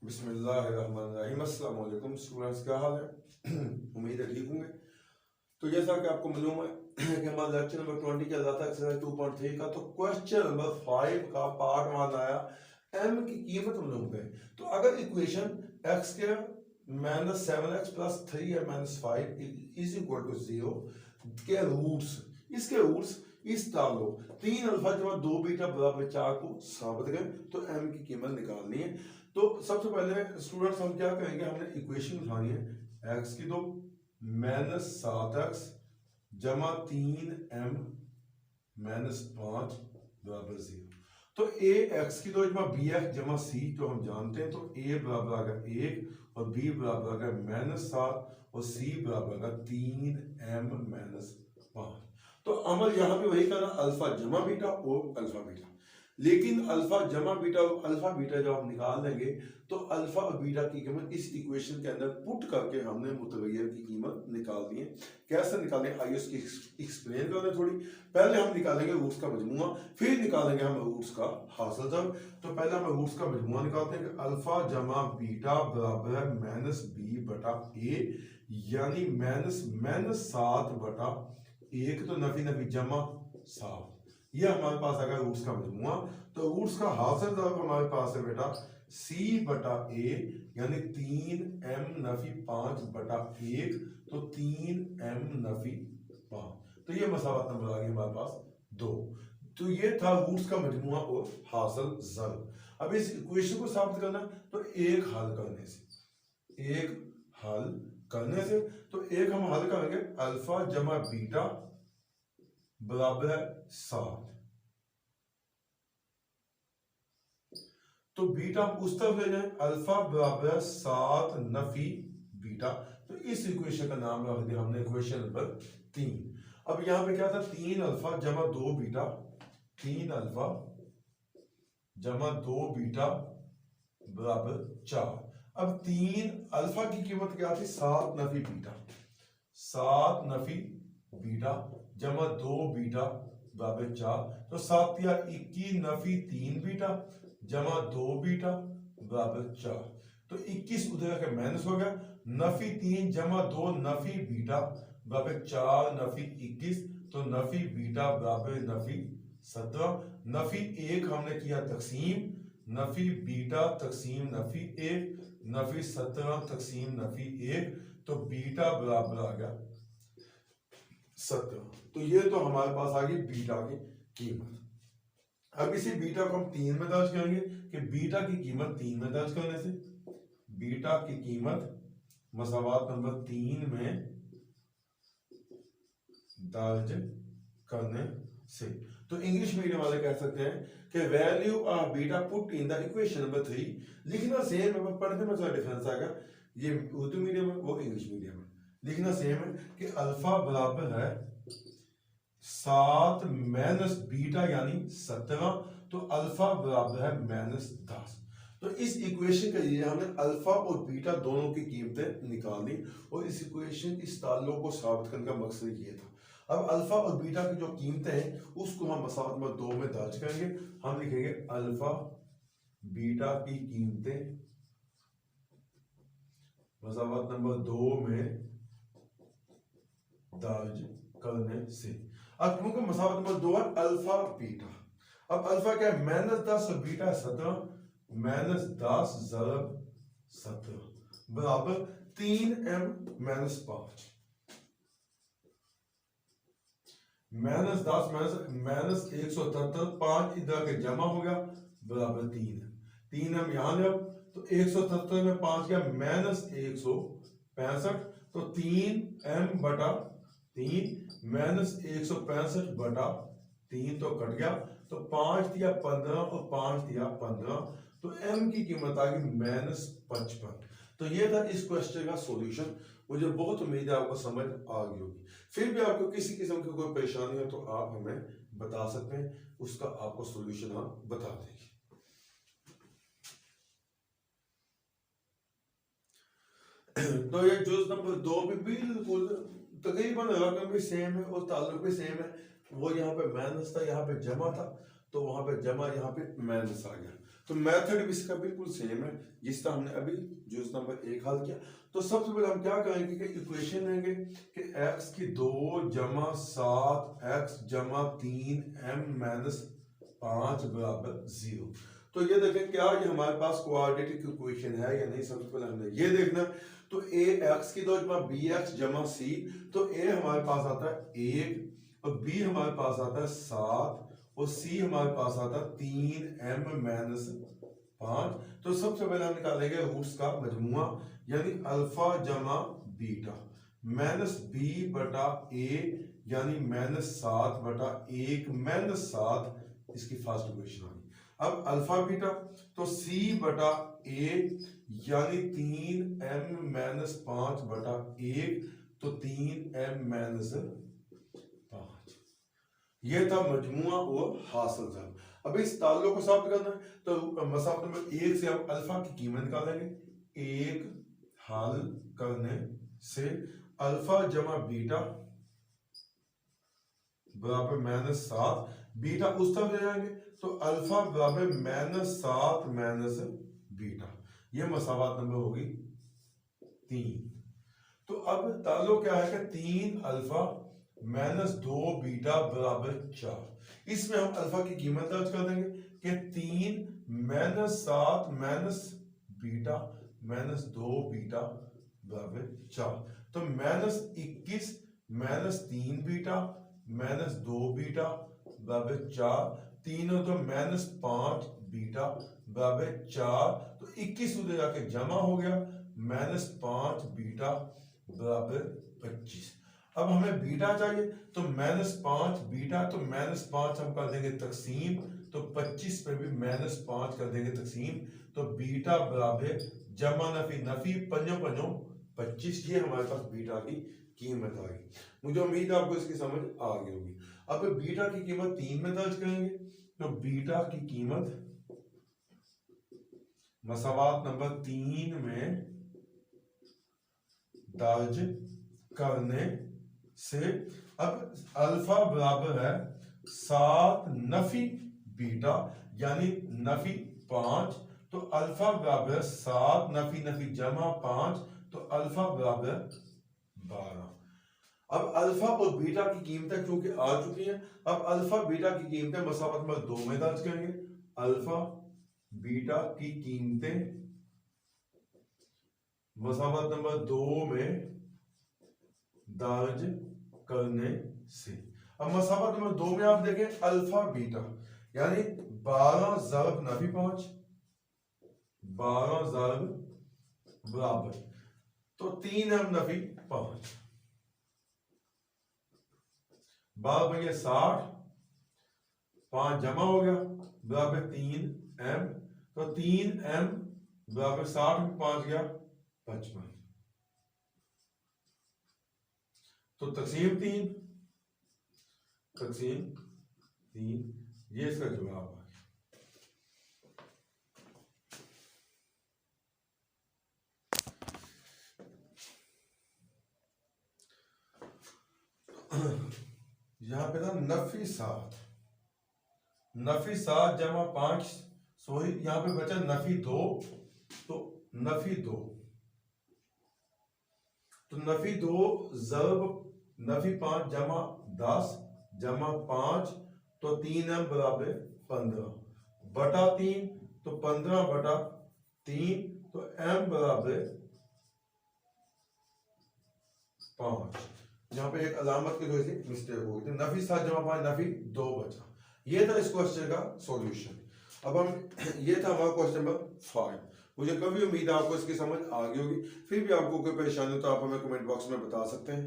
बिस्मिल्लाहिर्रहमानिर्रहीम। अस्सलाम वालेकुम स्टूडेंट्स, क्या हाल है? उम्मीद है ठीक होंगे। तो जैसा कि आपको मालूम है कि हमारा लेक्चर नंबर 20 के जाता एक्सरसाइज 2.3 का, तो क्वेश्चन नंबर 5 का पार्ट वन आया m की कीमत मालूम करें। तो अगर equation x square minus 7x plus 3m minus 5 is equal to 0 के रूट्स, इसके रूट्स इस तरह लो 3 अल्फा जमा 2 बीटा बराबर 4 को साबित करें तो m की कीमत निकालनी है। तो सबसे पहले स्टूडेंट्स हम क्या करेंगे, हमने इक्वेशन उठानी है x की 2 माइनस 7x जमा 3m माइनस 5 बराबर 0। तो a x की 2 जमा बी एक्स जमा c जो हम जानते हैं, तो a बराबर आ गया 1 और b बराबर आ गया माइनस 7 और c बराबर आ गया 3m माइनस 5। तो अमल यहाँ पे वही करना, अल्फा जमा बीटा और अल्फा बीटा। लेकिन अल्फा जमा बीटा और अल्फा बीटा जब हम निकाल लेंगे तो अल्फा और बीटा की कीमत इस इक्वेशन के अंदर पुट करके हमने मुतगय्यर की कीमत निकाल दी है। कैसे निकालें आइए उसकी एक्सप्लेन कर दें थोड़ी। पहले हम निकालेंगे रूट्स का मजमूआ, फिर निकालेंगे हम रूट्स का हासिल जब। तो पहले हम रूट्स का मजमूआ निकालते हैं कि अल्फा जमा बीटा बराबर है माइनस बी बटा ए, यानी माइनस माइनस 7 बटा 1, तो नफी नफी जमा 7। ये हमारे पास आएगा रूट्स का मजमूआ। तो रूट्स का हासिल जब हमारे पास है बेटा c बटा a, यानी 3m नफी 5 बटा 1, तो 3m नफी 5। तो ये मसावत नंबर आ गया हमारे पास 2। तो ये था रूट्स का मजमूआ और हासिल जब। अब इस इक्वेशन को साबित करना, तो एक हल करने से तो एक हम हल करेंगे अल्फा जमा बीटा बराबर है 7। तो बीटा हम उस तरफ ले जाए, अल्फा बराबर है 7 नफी बीटा। तो इस इक्वेशन का नाम रख दिया हमने इक्वेशन नंबर 3। अब यहां पे क्या था, 3 अल्फा जमा 2 बीटा, 3 अल्फा जमा 2 बीटा बराबर 4। अब 3 अल्फा की कीमत क्या थी, 7 नफी बीटा, 7 नफी बीटा जमा 2 बीटा बराबर 4। तो 7 या 21 नफी 3 बीटा जमा 2 बीटा बराबर 4। तो 21 उधर का माइनस हो गया, नफी 3 जमा 2 नफी बीटा बराबर 4 नफी 21, तो नफी बीटा बराबर नफी 17। नफी 1 हमने किया तकसीम, नफी बीटा तकसीम नफी 1, नफी 17 तकसीम नफी 1, तो बीटा बराबर आ गया 17। तो ये तो हमारे पास आ गई बीटा की कीमत। अब इसी बीटा को हम 3 में दर्ज करेंगे कि बीटा की कीमत 3 में दर्ज करने से, बीटा की कीमत मसावात नंबर 3 में दर्ज करने से। तो इंग्लिश मीडियम वाले कह सकते हैं कि value of beta put in the equation number 3। लिखना सेम है, पढ़ने में थोड़ा डिफरेंस आएगा। ये उर्दू मीडियम है, वो इंग्लिश मीडियम है। लिखना सेम है कि अल्फा बराबर है 7 माइनस बीटा यानी 17, तो अल्फा बराबर है माइनस 10। तो इस इक्वेशन के लिए हमने अल्फा और बीटा दोनों की कीमतें निकाली और इस इक्वेशन इस ताल्लुक को साबित करने का मकसद ये था। अब अल्फा और बीटा की जो कीमतें हैं उसको हम मसावत नंबर 2 में दर्ज करेंगे। हम लिखेंगे अल्फा बीटा की कीमतें मसावत नंबर 2 में दर्ज करने से। अब क्योंकि मसावत नंबर 2 है अल्फा बीटा, अब अल्फा क्या है माइनस 10 और बीटा 17, माइनस 10 ज़रब 17 बराबर 3m माइनस 5। माइनस 10 माइनस 173, 5 इधर के जमा हो गया बराबर 3 हम यहां ले, तो 177 में 5 गया माइनस 165, तो 3m बटा 3 माइनस 165 बटा 3 तो कट गया, तो 5 दिया 15 और 5 दिया 15, तो m की कीमत आ गई माइनस 55। तो ये था इस क्वेश्चन का सॉल्यूशन। मुझे बहुत उम्मीद है आपको समझ आ गई होगी। फिर भी आपको किसी किस्म की कोई परेशानी हो तो आप हमें बता सकते हैं, उसका आपको सॉल्यूशन हम बता देंगे। तो ये जुज नंबर 2 भी बिल्कुल तकरीबन रकम भी सेम है और ताल्लुक भी सेम है। वो यहाँ पे माइनस था, यहाँ पे जमा था, तो वहां पे जमा यहाँ पे माइनस आ गया। तो मेथड भी इसका बिल्कुल सेम है जिस तरह हमने अभी जूस नंबर 1 हल किया। तो सबसे पहले हम क्या करेंगे कि इक्वेशन लेंगे कि x की 2 जमा 7 x जमा 3 m माइनस 5 बराबर 0। तो ये देखें क्या ये हमारे पास क्वाड्रेटिक इक्वेशन है या नहीं। सबसे पहले हमने ये देखना। तो a x की 2 जमा b x जमा c, तो a हमारे पास आता है 1 और b हमारे पास आता है 7 और c हमारे पास आता है 3m माइनस 5। तो सबसे पहले हम निकालेंगे रूट्स का मजमुआ यानी अल्फा जमा बीटा माइनस b बटा a यानी माइनस 7 बटा 1 माइनस 7 इसकी फर्स्ट इक्वेशन आ गई। अब अल्फा बीटा तो c बटा a यानी 3m माइनस 5 बटा 1 तो 3m माइनस 5। ये था मजमुआ और हासिल था। अब इस ताल्लुक को साबित करना है तो मसाला नंबर 1 से हम अल्फा की कीमत निकालेंगे। एक हल करने से अल्फा जमा बीटा बराबर माइनस 7, बीटा उस तरफ ले जाएंगे तो अल्फा बराबर माइनस 7 माइनस बीटा। ये मसावत नंबर होगी 3। तो अब ताल्लुक क्या है कि 3 अल्फा माइनस 2 बीटा बराबर 4। इसमें हम अल्फा की कीमत दर्ज कर देंगे कि 3 minus 7 minus beta minus 2 beta बराबर 4। तो minus 21 minus 3 beta minus 2 beta बराबर 4, तीनों तो माइनस 5 बीटा बराबर 4। तो 21 उधर जाके जमा हो गया माइनस 5 बीटा बराबर 25। अब हमें बीटा चाहिए तो माइनस 5 बीटा तो माइनस 5 हम कर देंगे तकसीम तो 25 पे भी माइनस 5 कर देंगे तकसीम तो बीटा बराबर जमा नफी नफी पंजों पंजों 25। ये हमारे पास बीटा की कीमत आ गई। मुझे उम्मीद है आपको इसकी समझ आ गई होगी। अब बीटा की कीमत 3 में दर्ज करेंगे तो बीटा की कीमत मसावात नंबर 3 में दर्ज करने से अब अल्फा बराबर है 7 नफी बीटा यानी नफी 5। तो अल्फा बराबर 7 नफी नफी जमा 5 तो अल्फा बराबर 12। अब अल्फा और बीटा की कीमतें क्योंकि आ चुकी हैं, अब अल्फा बीटा की कीमतें मसावत नंबर 2 में दर्ज करेंगे। अल्फा बीटा की कीमतें मसावत नंबर 2 में दर्ज करने से अब मसावत नंबर 2 में आप देखें अल्फा बीटा यानी 12 ज़रब नफी 5 12 ज़रब बराबर तो 3m नफी 5 12 बन गया 60 5 जमा हो गया बराबर 3m तो 3m बराबर 60 में 5 गया 55 तो तकसीम 3 ये इसका जवाब आ गया। यहां पे था नफी 7 जमा 5 सॉरी यहां पे बचा नफी 2 तो नफी 2 तो नफी 2 ज़रब नफी 5 जमा 10 जमा 5 तो 3m बराबर 15 बटा 3 तो 15 बटा 3 तो m बराबर 5। यहाँ पे एक अलामत की थोड़ी सी मिस्टेक हो गई थी। नफी 7 जमा 5 नफी 2 बचा। ये था इस क्वेश्चन का सॉल्यूशन। अब हम ये था हमारा क्वेश्चन नंबर 5। मुझे कभी उम्मीद है आपको इसकी समझ आ गई होगी। फिर भी आपको कोई परेशानी हो तो आप हमें कमेंट बॉक्स में बता सकते हैं।